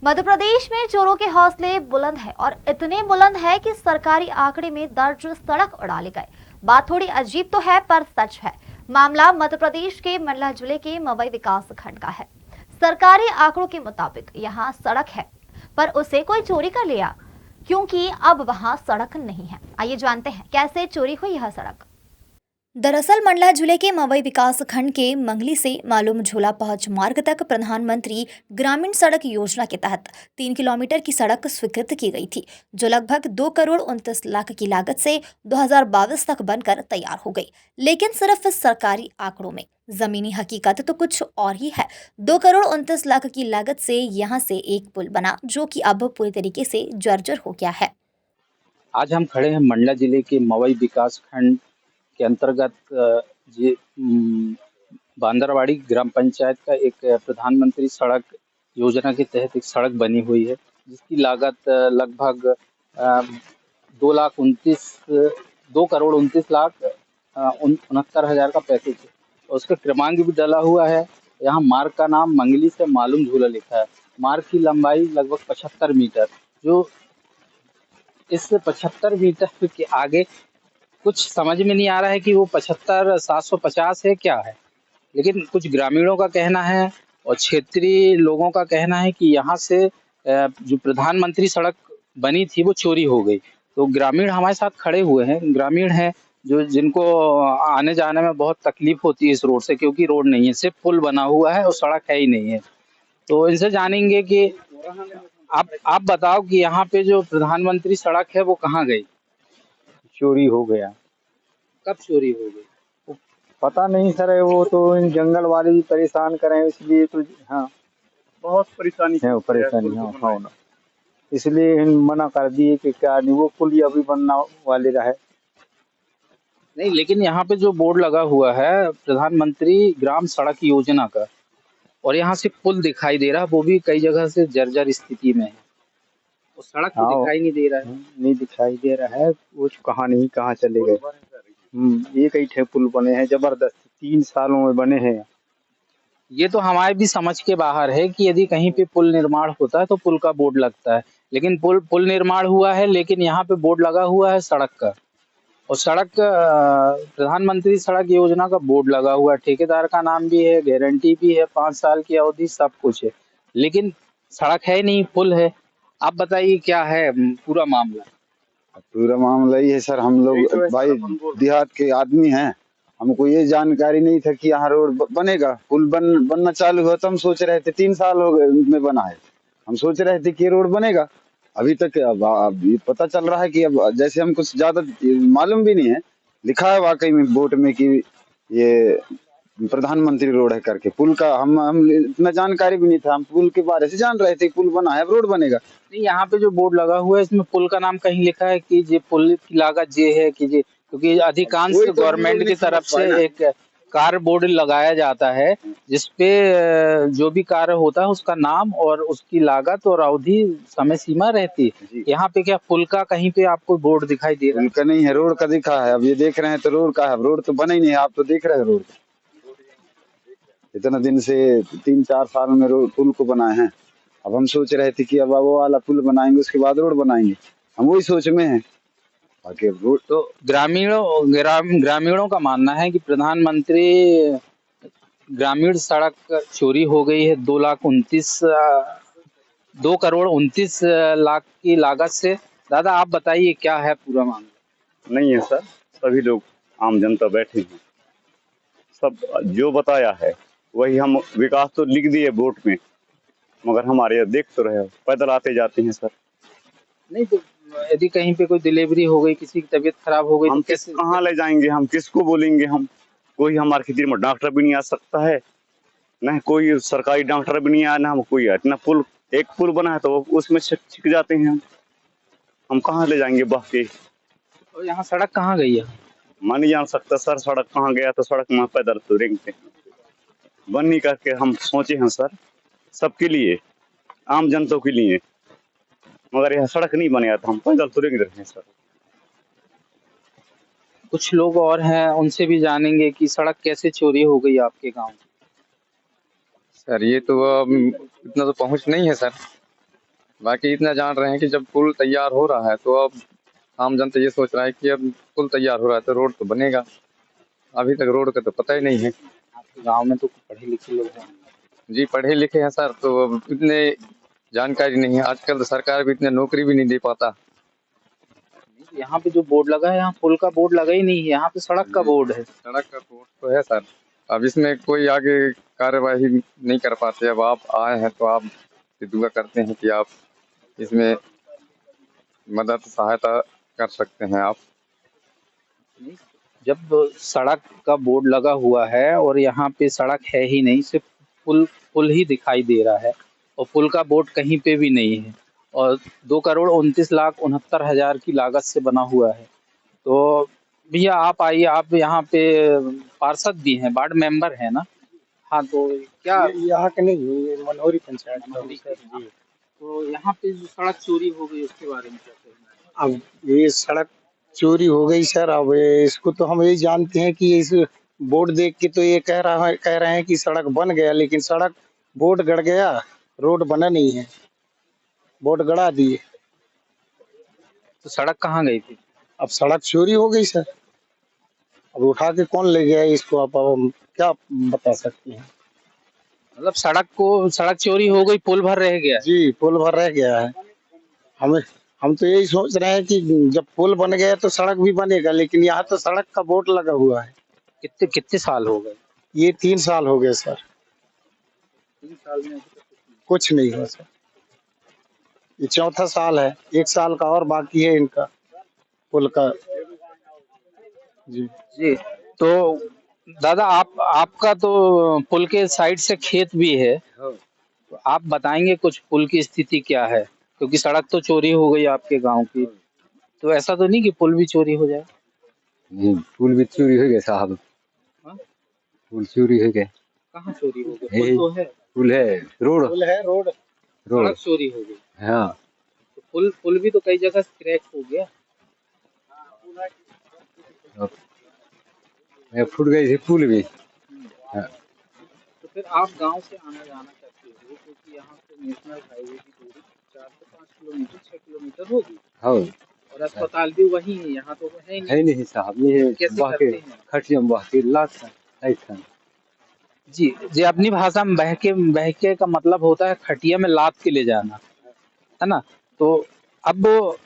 मध्य प्रदेश में चोरों के हौसले बुलंद है और इतने बुलंद है कि सरकारी आंकड़े में दर्ज सड़क उड़ा ले गए। बात थोड़ी अजीब तो है पर सच है। मामला मध्य प्रदेश के मंडला जिले के मवई विकास खंड का है। सरकारी आंकड़ों के मुताबिक यहाँ सड़क है पर उसे कोई चोरी कर लिया, क्योंकि अब वहाँ सड़क नहीं है। आइए जानते हैं कैसे चोरी हुई यह सड़क। दरअसल मंडला जिले के मवई विकास खंड के मंगली से मालूम झूला पहुंच मार्ग तक प्रधानमंत्री ग्रामीण सड़क योजना के तहत 3 किलोमीटर की सड़क स्वीकृत की गई थी, जो लगभग 2 करोड़ 29 लाख की लागत से 2022 तक बनकर तैयार हो गई। लेकिन सिर्फ सरकारी आंकड़ों में, जमीनी हकीकत तो कुछ और ही है। 2 करोड़ 29 लाख की लागत से यहाँ से एक पुल बना, जो कि अब पूरी तरीके से जर्जर हो गया है। आज हम खड़े हैं मंडला जिले के मवई विकास खंड के अंतर्गत बांदरवाड़ी ग्राम पंचायत का एक प्रधानमंत्री सड़क योजना के तहत एक सड़क बनी हुई है, जिसकी लागत लगभग 2 करोड़ 29 लाख 69 हजार का पैकेज है। उसका क्रमांक भी डला हुआ है। यहाँ मार्ग का नाम मंगली से मालूम झूला लिखा है। मार्ग की लंबाई लगभग 75 मीटर, जो इस 75 मीटर के आगे कुछ समझ में नहीं आ रहा है कि वो 75 750 है क्या है। लेकिन कुछ ग्रामीणों का कहना है और क्षेत्रीय लोगों का कहना है कि यहाँ से जो प्रधानमंत्री सड़क बनी थी वो चोरी हो गई। तो ग्रामीण हमारे साथ खड़े हुए हैं, ग्रामीण हैं जो जिनको आने जाने में बहुत तकलीफ होती है इस रोड से, क्योंकि रोड नहीं है, सिर्फ पुल बना हुआ है और सड़क है ही नहीं है। तो इनसे जानेंगे कि आप बताओ कि यहाँ पे जो प्रधानमंत्री सड़क है वो कहाँ गई? चोरी हो गया। कब चोरी हो गई? पता नहीं सर, वो तो इन जंगल वाले भी परेशान करें, इसलिए तो हाँ बहुत परेशानी है, परेशानी हाँ ना, इसलिए इन मना कर दिए कि क्या नहीं, वो पुल अभी बनना वाले रहे। नहीं, लेकिन यहाँ पे जो बोर्ड लगा हुआ है प्रधानमंत्री ग्राम सड़क योजना का, और यहाँ से पुल दिखाई दे रहा है, वो भी कई जगह से जर्जर स्थिति में है। वो सड़क तो दिखाई नहीं दे रहा है। नहीं दिखाई दे रहा है, वो कहाँ नहीं कहाँ चले गए। ये कई ठे पुल बने हैं जबरदस्त, 3 सालों में बने हैं। ये तो हमारे भी समझ के बाहर है कि यदि कहीं पे पुल निर्माण होता है तो पुल का बोर्ड लगता है, लेकिन पुल निर्माण हुआ है, लेकिन यहाँ पे बोर्ड लगा हुआ है सड़क का। और सड़क प्रधानमंत्री सड़क योजना का बोर्ड लगा हुआ है, ठेकेदार का नाम भी है, गारंटी भी है, 5 साल की अवधि, सब कुछ है, लेकिन सड़क है नहीं, पुल है। आप बताइए क्या है पूरा मामला? पूरा मामला ये है सर, हम लोग भाई देहात के आदमी हैं, हमको ये जानकारी नहीं था कि यहाँ रोड बनेगा, पुल बनना चालू हुआ तो हम सोच रहे थे, 3 साल हो गए में बना है, हम सोच रहे थे कि रोड बनेगा। अभी तक अब ये पता चल रहा है कि अब जैसे हम कुछ ज्यादा मालूम भी नहीं है, लिखा है वाकई में बोर्ड में कि ये प्रधानमंत्री रोड है करके। पुल का हम इतना जानकारी भी नहीं था, हम पुल के बारे से जान रहे थे पुल बना है, रोड बनेगा। नहीं, यहाँ पे जो बोर्ड लगा हुआ है इसमें पुल का नाम कहीं लिखा है कि ये पुल की लागत ये है कि ये, क्योंकि अधिकांश गवर्नमेंट की तरफ से एक कार्य बोर्ड लगाया जाता है जिसपे जो भी कार्य होता है उसका नाम और उसकी लागत और अवधि समय सीमा रहती है। यहाँ पे क्या पुल का कहीं पे आपको बोर्ड दिखाई दे रहा है? पुल का नहीं है, रोड का दिखा है। अब ये देख रहे हैं तो रोड का है, रोड तो बना ही नहीं है, आप तो देख रहे हैं रोड। इतना दिन से 3-4 साल में रोड पुल को बनाए हैं। अब हम सोच रहे थे कि अब वो वाला पुल बनाएंगे, उसके बाद रोड बनाएंगे, हम वही सोच में हैं। बाकी रोड तो ग्रामीणों का मानना है कि प्रधानमंत्री ग्रामीण सड़क चोरी हो गई है 2 करोड़ 29 लाख की लागत से। दादा आप बताइए क्या है पूरा मामला? नहीं है सर, सभी लोग आम जनता बैठे हैं, सब जो बताया है वही। हम विकास तो लिख दिए बोर्ड में, मगर हमारे यहाँ देख तो रहे हो, पैदल आते जाते हैं सर। नहीं तो यदि कहीं पे कोई डिलीवरी हो गई, किसी की तबीयत खराब हो गई, हम तो कहाँ ले जाएंगे, हम किसको बोलेंगे? हम कोई हमारे खेती में डॉक्टर भी नहीं आ सकता है, न कोई सरकारी डॉक्टर भी नहीं आया, ना हम कोई है। इतना पुल, एक पुल बना है तो उसमें छिक जाते हैं हम कहाँ ले जाएंगे बह के? और यहाँ सड़क कहाँ गई है? मैं नहीं जान सकता सर, सड़क कहाँ गया। तो सड़क में पैदल तो रेंगते हैं, बन नहीं करके हम सोचे हैं सर, सबके लिए, आम जनता के लिए, मगर यह सड़क नहीं बने तो हम पैदल तो रेंग रहे हैं सर। कुछ लोग और हैं, उनसे भी जानेंगे कि सड़क कैसे चोरी हो गई आपके गांव। सर ये तो इतना तो पहुंच नहीं है सर। बाकी इतना जान रहे हैं कि जब पुल तैयार हो रहा है तो अब आम जनता ये सोच रहा है कि अब पुल तैयार हो रहा है तो रोड तो बनेगा। अभी तक रोड का तो पता ही नहीं है। आपके गांव में तो पढ़े लिखे लोग हैं। जी पढ़े लिखे हैं सर, तो अब इतने जानकारी नहीं है। आजकल तो सरकार भी इतने नौकरी भी नहीं दे पाता। यहाँ पे जो बोर्ड लगा है, यहाँ पुल का बोर्ड लगा ही नहीं है, यहाँ पे सड़क का बोर्ड है। सड़क का रोड तो है सर, अब इसमें कोई आगे कार्यवाही नहीं कर पाते। अब आप आए हैं तो आप से दुआ करते हैं कि आप इसमें मदद सहायता कर सकते हैं आप। जब सड़क का बोर्ड लगा हुआ है और यहाँ पे सड़क है ही नहीं, सिर्फ पुल पुल ही दिखाई दे रहा है और पुल का बोर्ड कहीं पे भी नहीं है, और 2,29,69,000 की लागत से बना हुआ है। तो भैया आप आइए, आप यहाँ पे पार्षद भी हैं, वार्ड मेंबर हैं ना? हाँ, तो क्या यहाँ के नहीं, ये मनोहरी पंचायत का मनोहरी सर का, जी। तो यहाँ पे जो सड़क चोरी हो गई उसके बारे में क्या कहना है? अब ये सड़क चोरी हो गई सर, अब इसको तो हम यही जानते हैं कि इस बोर्ड देख के तो ये कह रहे हैं कि सड़क बन गया, लेकिन सड़क बोर्ड गड़ गया, रोड बना नहीं है, बोर्ड गड़ा दिए। तो सड़क कहाँ गई थी? अब सड़क चोरी हो गई सर, अब उठा के कौन ले गया इसको, अब हम क्या बता सकते हैं। मतलब सड़क चोरी हो गई, पुल भर रह गया। जी, पुल भर रह गया है। हम तो यही सोच रहे हैं कि जब पुल बन गया तो सड़क भी बनेगा, लेकिन यहाँ तो सड़क का बोर्ड लगा हुआ है। कितने कितने साल हो गए? ये 3 साल हो गए सर, 3 साल में कुछ नहीं हुआ सर। ये 4था साल है, 1 साल का और बाकी है इनका पुल का। जी जी, तो दादा आपका तो पुल के साइड से खेत भी है, तो आप बताएंगे कुछ पुल की स्थिति क्या है? क्योंकि सड़क तो चोरी हो गई आपके गांव की, तो ऐसा तो नहीं कि पुल भी चोरी हो जाए? नहीं, पुल भी चोरी हो गया साहब। हाँ? पुल चोरी हो गया। कहाँ चोरी हो गई? यही। पुल तो है, पुल है, रोड रोड रोड सड़क चोरी हो गई, हाँ। तो पुल भी तो कई जगह क्रैक हो गया। फूट गई थी पुल भी। हाँ। तो फिर आप गांव से आना जाना करते हो, क्योंकि यहाँ से नेशनल हाईवे की दूरी 4 से 5 किलोमीटर 6 किलोमीटर होगी, हाँ, और अस्पताल भी वहीं है, यहाँ तो है है नहीं। नहीं साहब, ये कैसे बहके करते हैं? खटियम बहके लात ऐसा। जी, अपनी भाषा में बहके का मतलब होता है खटिया में लाद के ले जाना, है ना? तो अब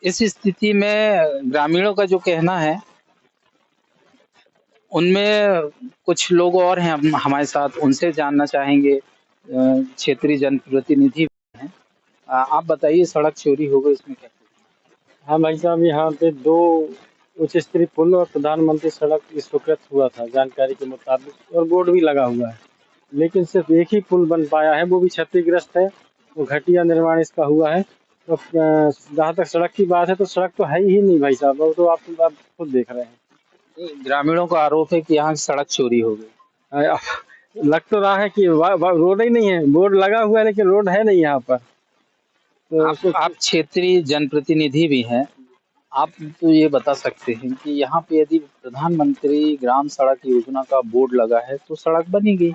इस स्थिति में ग्रामीणों का जो कहना है, उनमें कुछ लोग और हैं हमारे साथ, उनसे जानना चाहेंगे। क्षेत्रीय जनप्रतिनिधि हैं। आप बताइए, सड़क चोरी हो गई, इसमें क्या? हाँ भाई साहब, यहाँ पे 2 उच्च स्तरीय पुल और प्रधानमंत्री सड़क स्वीकृत हुआ था जानकारी के मुताबिक, और बोर्ड भी लगा हुआ है, लेकिन सिर्फ एक ही पुल बन पाया है, वो भी क्षतिग्रस्त है, वो घटिया निर्माण इसका हुआ है। तो जहाँ तक सड़क की बात है, तो सड़क तो है ही नहीं भाई साहब, वो तो आप खुद देख रहे हैं। ग्रामीणों का आरोप है कि यहाँ की सड़क चोरी हो गई। लग तो रहा है कि रोड ही नहीं है, बोर्ड लगा हुआ है लेकिन रोड है नहीं यहाँ पर। तो आप क्षेत्रीय जनप्रतिनिधि भी हैं, आप तो ये बता सकते हैं कि यहाँ पे यदि प्रधानमंत्री ग्राम सड़क योजना का बोर्ड लगा है तो सड़क बनेगी।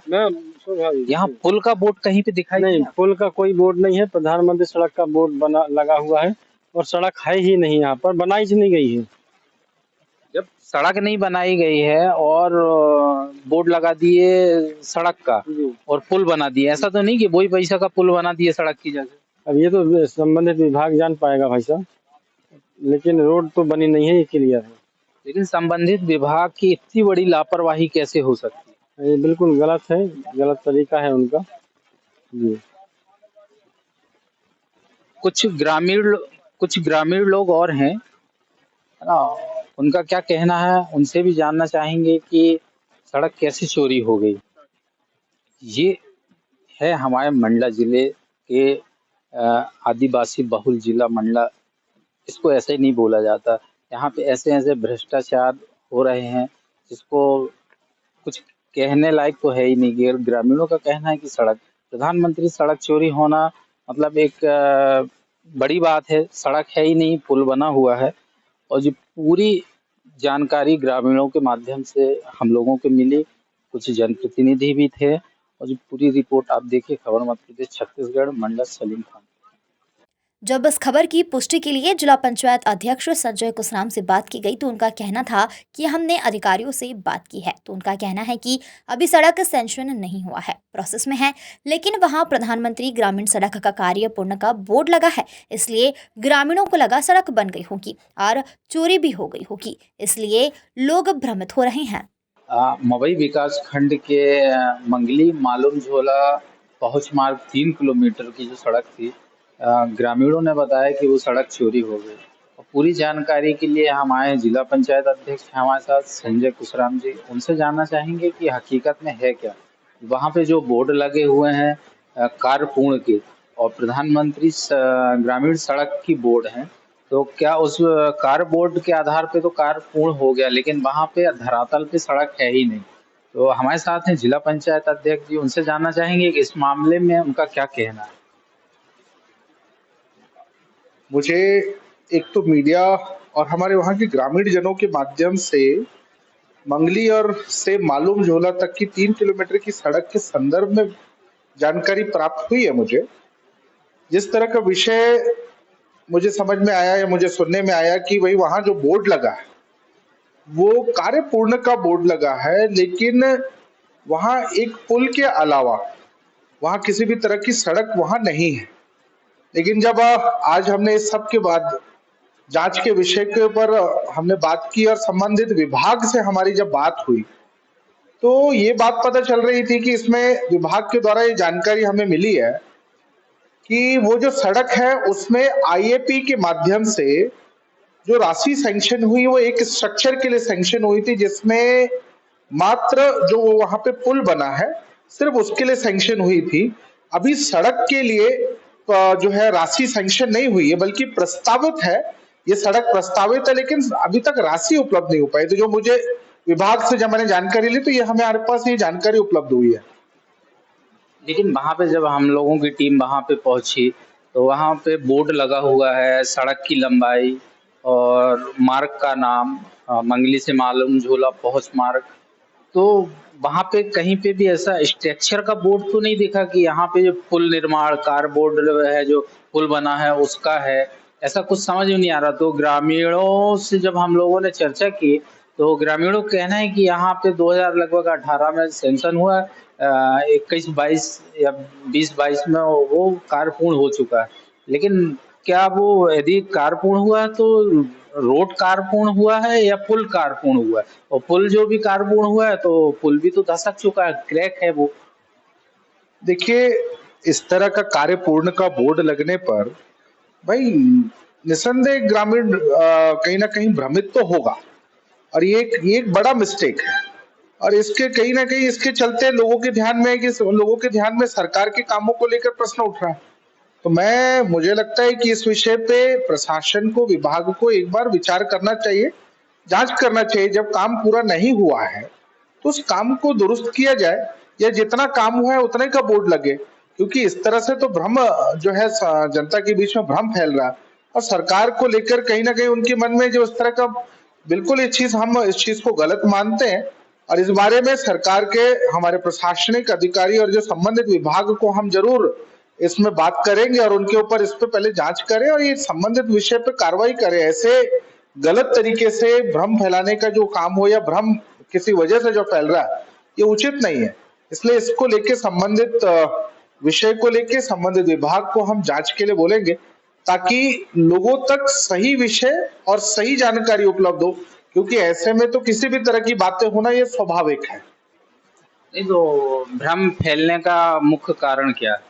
यहाँ पुल का बोर्ड कहीं पे दिखाई नहीं, पुल का कोई बोर्ड नहीं है, प्रधानमंत्री सड़क का बोर्ड लगा हुआ है, और सड़क है ही नहीं, यहाँ पर बनाई नहीं गई है। जब सड़क नहीं बनाई गई है और बोर्ड लगा दिए सड़क का और पुल बना दिए, ऐसा तो नहीं कि वही पैसा का पुल बना दिए सड़क की जगह? अब ये तो संबंधित विभाग जान पाएगा भाई साहब, लेकिन रोड तो बनी नहीं है, ये क्लियर है। लेकिन संबंधित विभाग की इतनी बड़ी लापरवाही कैसे हो सकती है? ये बिल्कुल गलत है, गलत तरीका है उनका। जी। कुछ ग्रामीण लोग और हैं, है ना, उनका क्या कहना है, उनसे भी जानना चाहेंगे कि सड़क कैसे चोरी हो गई। ये है हमारे मंडला जिले के आदिवासी बहुल जिला मंडला, इसको ऐसे ही नहीं बोला जाता। यहाँ पे ऐसे भ्रष्टाचार हो रहे हैं जिसको कुछ कहने लायक तो है ही नहीं। ग्रामीणों का कहना है कि प्रधानमंत्री सड़क चोरी होना मतलब एक बड़ी बात है। सड़क है ही नहीं, पुल बना हुआ है, और जो पूरी जानकारी ग्रामीणों के माध्यम से हम लोगों को मिली, कुछ जनप्रतिनिधि भी थे, और जो पूरी रिपोर्ट आप देखिए, खबर मध्य प्रदेश छत्तीसगढ़, मंडल सलीम खान। जब इस खबर की पुष्टि के लिए जिला पंचायत अध्यक्ष संजय कुशराम से बात की गई तो उनका कहना था कि हमने अधिकारियों से बात की है, तो उनका कहना है कि अभी सड़क सैंक्शन नहीं हुआ है, प्रोसेस में है, लेकिन वहां प्रधानमंत्री ग्रामीण सड़क का कार्य पूर्ण का बोर्ड लगा है, इसलिए ग्रामीणों को लगा सड़क बन गई होगी और चोरी भी हो गई होगी, इसलिए लोग भ्रमित हो रहे हैं। मवई विकास खंड के मंगली मालूम झोला पहुंच मार्ग 3 किलोमीटर की जो सड़क थी, ग्रामीणों ने बताया कि वो सड़क चोरी हो गई। और पूरी जानकारी के लिए हम आए, जिला पंचायत अध्यक्ष हैं हमारे साथ संजय कुशराम जी, उनसे जानना चाहेंगे कि हकीकत में है क्या। वहाँ पे जो बोर्ड लगे हुए हैं कार्य पूर्ण के और प्रधानमंत्री ग्रामीण सड़क की बोर्ड हैं, तो क्या उस कार्य बोर्ड के आधार पे तो कार्य पूर्ण हो गया, लेकिन वहाँ पे धरातल पे सड़क है ही नहीं। तो हमारे साथ हैं जिला पंचायत अध्यक्ष जी, उनसे जानना चाहेंगे कि इस मामले में उनका क्या कहना है। मुझे एक तो मीडिया और हमारे वहाँ के ग्रामीण जनों के माध्यम से मंगली और से मालूम झोला तक की 3 किलोमीटर की सड़क के संदर्भ में जानकारी प्राप्त हुई है। मुझे जिस तरह का विषय मुझे समझ में आया या मुझे सुनने में आया कि भाई वहाँ जो बोर्ड लगा है वो कार्य पूर्ण का बोर्ड लगा है, लेकिन वहाँ एक पुल के अलावा वहाँ किसी भी तरह की सड़क वहाँ नहीं है। लेकिन जब आज हमने इस सब के बाद जांच के विषय के ऊपर हमने बात की और संबंधित विभाग से हमारी जब बात हुई तो ये बात पता चल रही थी कि इसमें विभाग के द्वारा ये जानकारी हमें मिली है कि वो जो सड़क है उसमें आईएपी के माध्यम से जो राशि सैंक्शन हुई वो एक स्ट्रक्चर के लिए सैंक्शन हुई थी, जिसमें मात्र जो वहां पे पुल बना है सिर्फ उसके लिए सैंक्शन हुई थी। अभी सड़क के लिए जो है राशि सैंक्शन नहीं हुई है, बल्कि प्रस्तावित है, ये सड़क प्रस्तावित है, लेकिन अभी तक राशि उपलब्ध नहीं हो पाई। तो जो मुझे विभाग से जब मैंने जानकारी ली तो ये हमारे पास ये जानकारी उपलब्ध हुई है। लेकिन वहाँ पे जब हम लोगों की टीम वहाँ पे पहुंची तो वहाँ पे बोर्ड लगा हुआ है, सड़क की लंबाई और मार्ग का नाम मंगली से मालूम झोला पहुंच मार्ग। तो वहाँ पे कहीं पे भी ऐसा स्ट्रक्चर का बोर्ड तो नहीं देखा कि यहाँ पे जो पुल निर्माण कार बोर्ड है, जो पुल बना है उसका है, ऐसा कुछ समझ में नहीं आ रहा। तो ग्रामीणों से जब हम लोगों ने चर्चा की तो ग्रामीणों का कहना है कि यहाँ पे 2000 लगभग 18 में सेंक्शन हुआ, 21-22 या 20-22 में वो कार्य पूर्ण हो चुका है। लेकिन क्या वो यदि कार्य पूर्ण हुआ है तो रोड कार्य पूर्ण हुआ है या पुल कार्य पूर्ण हुआ है? और पुल जो भी कार्य पूर्ण हुआ है तो पुल भी तो धसक चुका है, क्रैक है वो। देखिए, इस तरह का कार्य पूर्ण का बोर्ड लगने पर भाई निसंदेह ग्रामीण कहीं ना कहीं भ्रमित तो होगा, और ये एक बड़ा मिस्टेक है। और इसके कहीं ना कहीं इसके चलते लोगों के ध्यान में सरकार के कामों को लेकर प्रश्न उठ रहा है। तो मुझे लगता है कि इस विषय पे प्रशासन को, विभाग को एक बार विचार करना चाहिए, जांच करना चाहिए। जब काम पूरा नहीं हुआ है तो उस काम को दुरुस्त किया जाए, या जितना काम हुआ है उतने का बोर्ड लगे, क्योंकि इस तरह से तो भ्रम जो है जनता के बीच में भ्रम फैल रहा है। और सरकार को लेकर कहीं ना कहीं उनके मन में जो इस तरह का बिल्कुल हम इस चीज को गलत मानते हैं। और इस बारे में सरकार के हमारे प्रशासनिक अधिकारी और जो संबंधित विभाग को हम जरूर इसमें बात करेंगे और उनके ऊपर इस पे पहले जांच करें और ये संबंधित विषय पे कार्रवाई करें। ऐसे गलत तरीके से भ्रम फैलाने का जो काम हो या भ्रम किसी वजह से जो फैल रहा है ये उचित नहीं है। इसलिए इसको लेके संबंधित विषय को लेके संबंधित विभाग को हम जांच के लिए बोलेंगे, ताकि लोगों तक सही विषय और सही जानकारी उपलब्ध हो, क्योंकि ऐसे में तो किसी भी तरह की बातें होना ये स्वाभाविक है। नहीं तो भ्रम फैलने का मुख्य कारण क्या है?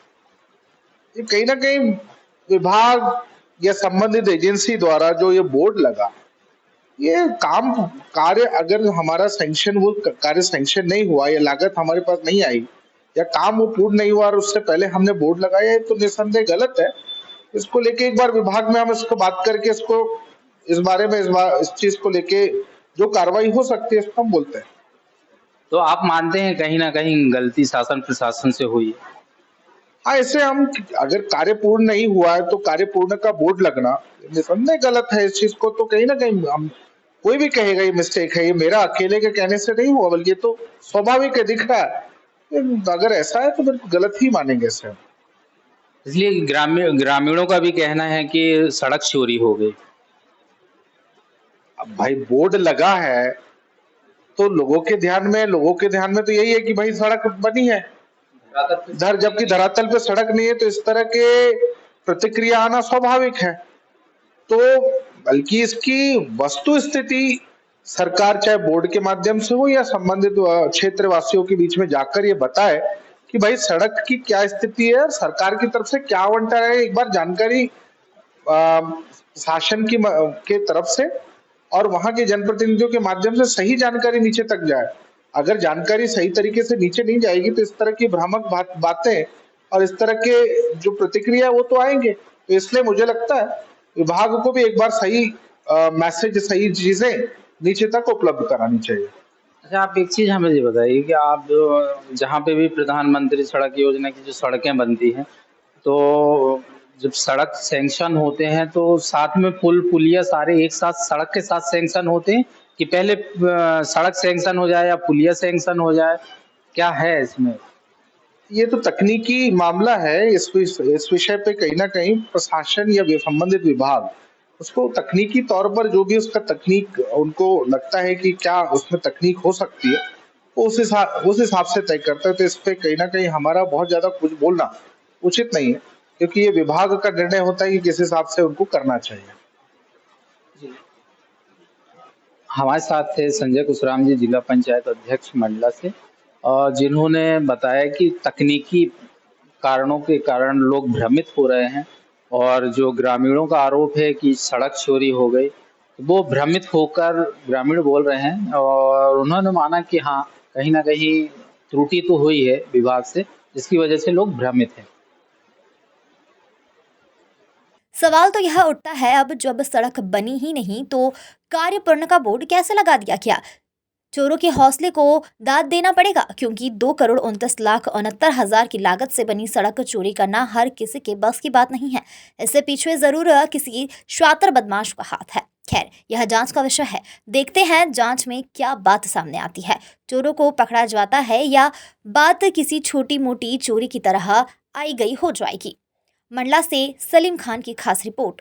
ये कहीं ना कहीं विभाग या संबंधित एजेंसी द्वारा जो ये बोर्ड लगा, ये कार्य अगर हमारा वो कार्य सैंक्शन नहीं हुआ या लागत हमारे पास नहीं आई या काम वो पूर्ण नहीं हुआ और उससे पहले हमने बोर्ड लगाया, तो निसंदेह गलत है। इसको लेके एक बार विभाग में हम इसको बात करके इस बारे में इस चीज को लेके जो कार्रवाई हो सकती है इसको हम बोलते हैं। तो आप मानते हैं कहीं ना कहीं गलती शासन प्रशासन से हुई है? हाँ, ऐसे हम अगर कार्य पूर्ण नहीं हुआ है तो कार्य पूर्ण का बोर्ड लगना निसंदेह गलत है। इस चीज को तो कहीं ना कहीं हम कोई भी कहेगा ये मिस्टेक है, ये मेरा अकेले के कहने से नहीं हुआ, बल्कि ये तो स्वाभाविक है, दिख रहा है। अगर ऐसा है तो फिर गलत ही मानेंगे इसे। इसलिए ग्रामीणों का भी कहना है कि सड़क चोरी हो गई। अब भाई बोर्ड लगा है तो लोगों के ध्यान में तो यही है कि भाई सड़क बनी है, जबकि धरातल पे सड़क नहीं है, तो इस तरह के प्रतिक्रिया आना स्वाभाविक है। तो बल्कि इसकी वस्तु स्थिति सरकार चाहे बोर्ड के माध्यम से हो या संबंधित क्षेत्र वासियों के बीच में जाकर ये बताए कि भाई सड़क की क्या स्थिति है, सरकार की तरफ से क्या आवंटन है, एक बार जानकारी शासन के तरफ से और वहां के जनप्रतिनिधियों के माध्यम से सही जानकारी नीचे तक जाए। अगर जानकारी सही तरीके से नीचे नहीं जाएगी तो इस तरह की भ्रामक बातें और इस तरह के जो प्रतिक्रिया वो तो आएंगे। तो इसलिए मुझे लगता है विभाग को भी एक बार सही मैसेज, सही चीजें नीचे तक उपलब्ध करानी चाहिए। अच्छा, आप एक चीज हमें ये बताइए कि आप जहाँ पे भी प्रधानमंत्री सड़क योजना की जो सड़कें बनती हैं, तो जब सड़क सैंक्शन होते हैं तो साथ में पुल पुलिया सारे एक साथ सड़क के साथ सैंक्शन होते हैं कि पहले सड़क सैंक्शन हो जाए या पुलिया सैंक्शन हो जाए, क्या है इसमें? ये तो तकनीकी मामला है। इस विषय पे कहीं ना कहीं प्रशासन या संबंधित विभाग उसको तकनीकी तौर पर जो भी उसका तकनीक उनको लगता है कि क्या उसमें तकनीक हो सकती है, वो उस हिसाब से तय करता है। तो इस पे कहीं ना कहीं हमारा बहुत ज्यादा कुछ बोलना उचित नहीं है, क्योंकि ये विभाग का निर्णय होता है कि किस हिसाब से उनको करना चाहिए। हमारे साथ थे संजय कुशराम जी, जिला पंचायत अध्यक्ष मंडला से, और जिन्होंने बताया कि तकनीकी कारणों के कारण लोग भ्रमित हो रहे हैं और जो ग्रामीणों का आरोप है कि सड़क चोरी हो गई, वो भ्रमित होकर ग्रामीण बोल रहे हैं और उन्होंने माना कि हाँ, कहीं ना कहीं त्रुटि तो हुई है विभाग से, जिसकी वजह से लोग भ्रमित हैं। सवाल तो यह उठता है, अब जब सड़क बनी ही नहीं तो कार्य पूर्ण का बोर्ड कैसे लगा दिया गया? चोरों के हौसले को दाद देना पड़ेगा, क्योंकि 2,29,69,000 की लागत से बनी सड़क चोरी करना हर किसी के बस की बात नहीं है। इससे पीछे जरूर किसी शातिर बदमाश का हाथ है। खैर, यह जांच का विषय है। देखते हैं जांच में क्या बात सामने आती है। चोरों को पकड़ा जाता है या बात किसी छोटी मोटी चोरी की तरह आई गई हो जाएगी। मंडला से सलीम खान की खास रिपोर्ट।